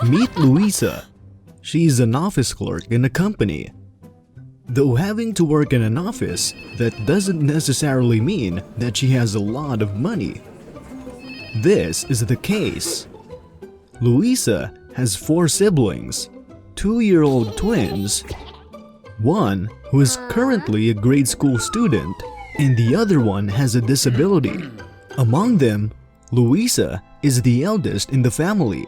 Meet Luisa. She's an office clerk in a company. Though having to work in an office, that doesn't necessarily mean that she has a lot of money. This is the case. Luisa has 4 siblings, 2-year-old twins, one who is currently a grade school student, and the other one has a disability. Among them, Luisa is the eldest in the family.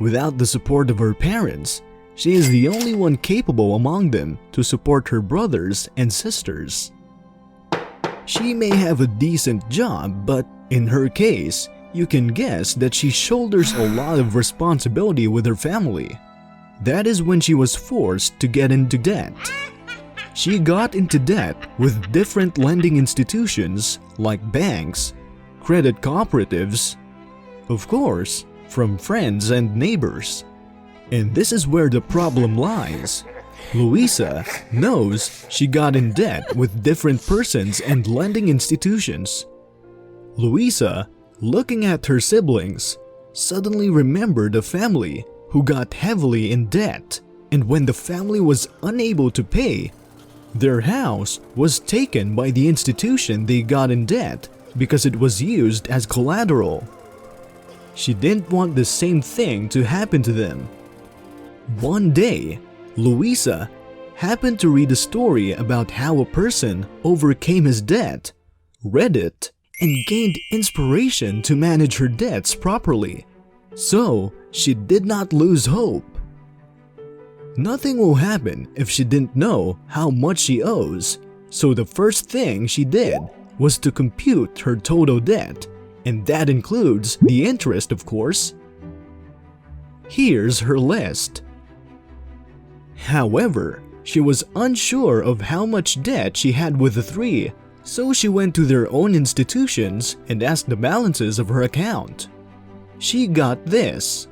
Without the support of her parents, she is the only one capable among them to support her brothers and sisters. She may have a decent job, but in her case, you can guess that she shoulders a lot of responsibility with her family. That is when she was forced to get into debt. She got into debt with different lending institutions like banks, credit cooperatives, of course, from friends and neighbors. And this is where the problem lies. Luisa knows she got in debt with different persons and lending institutions. Luisa, looking at her siblings, suddenly remembered a family who got heavily in debt, and when the family was unable to pay, their house was taken by the institution they got in debt because it was used as collateral. She didn't want the same thing to happen to them. One day, Luisa happened to read a story about how a person overcame his debt, read it, and gained inspiration to manage her debts properly. So, she did not lose hope. Nothing will happen if she didn't know how much she owes, so the first thing she did was to compute her total debt, and that includes the interest, of course. Here's her list. However, she was unsure of how much debt she had with the 3, so she went to their own institutions and asked the balances of her account. She got this.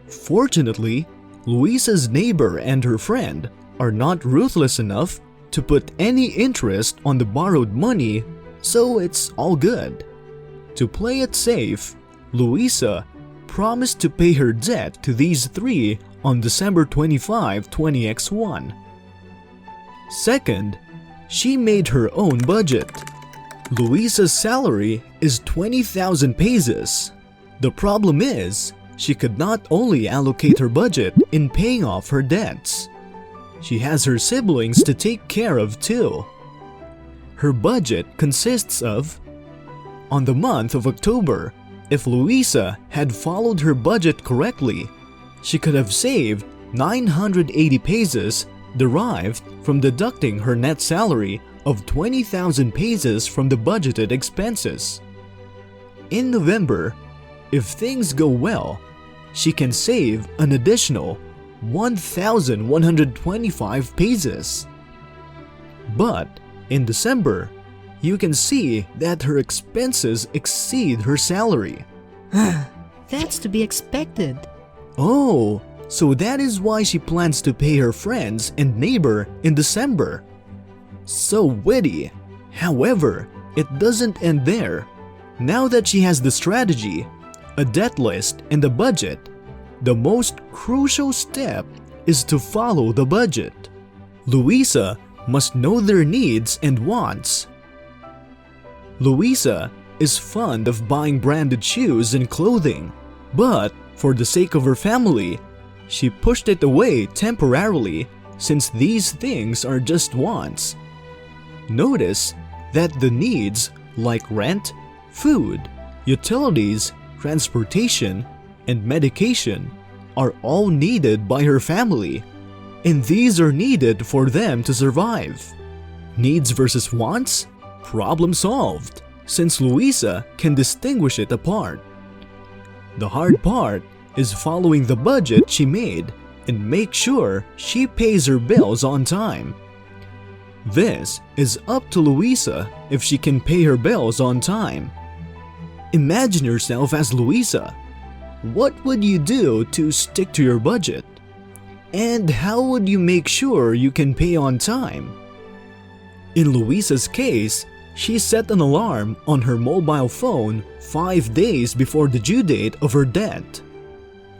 Fortunately, Luisa's neighbor and her friend are not ruthless enough to put any interest on the borrowed money, so it's all good. To play it safe, Luisa promised to pay her debt to these 3 on December 25, 20x1. Second, she made her own budget. Luisa's salary is 20,000 pesos. The problem is, she could not only allocate her budget in paying off her debts. She has her siblings to take care of too. Her budget consists of, on the month of October, if Luisa had followed her budget correctly, she could have saved 980 pesos derived from deducting her net salary of 20,000 pesos from the budgeted expenses. In November, if things go well, she can save an additional 1,125 pesos. But in December, you can see that her expenses exceed her salary. That's to be expected. Oh, so that is why she plans to pay her friends and neighbor in December. So witty. However, it doesn't end there. Now that she has the strategy, a debt list, and a budget, the most crucial step is to follow the budget. Luisa must know their needs and wants. Luisa is fond of buying branded shoes and clothing, but for the sake of her family, she pushed it away temporarily since these things are just wants. Notice that the needs like rent, food, utilities, transportation, and medication are all needed by her family, and these are needed for them to survive. Needs versus wants? Problem solved, since Luisa can distinguish it apart. The hard part is following the budget she made and make sure she pays her bills on time. This is up to Luisa if she can pay her bills on time. Imagine yourself as Luisa. What would you do to stick to your budget? And how would you make sure you can pay on time? In Luisa's case, she set an alarm on her mobile phone 5 days before the due date of her debt.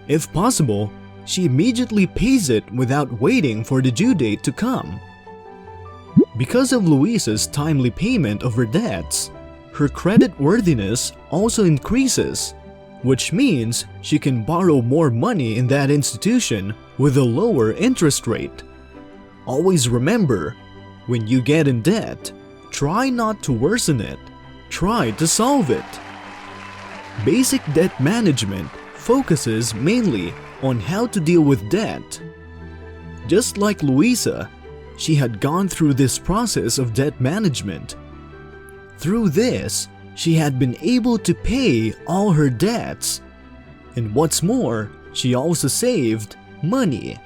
If possible, she immediately pays it without waiting for the due date to come. Because of Luisa's timely payment of her debts, her credit worthiness also increases, which means she can borrow more money in that institution with a lower interest rate. Always remember, when you get in debt, try not to worsen it, try to solve it. Basic debt management focuses mainly on how to deal with debt. Just like Luisa, she had gone through this process of debt management. Through this, she had been able to pay all her debts. And what's more, she also saved money.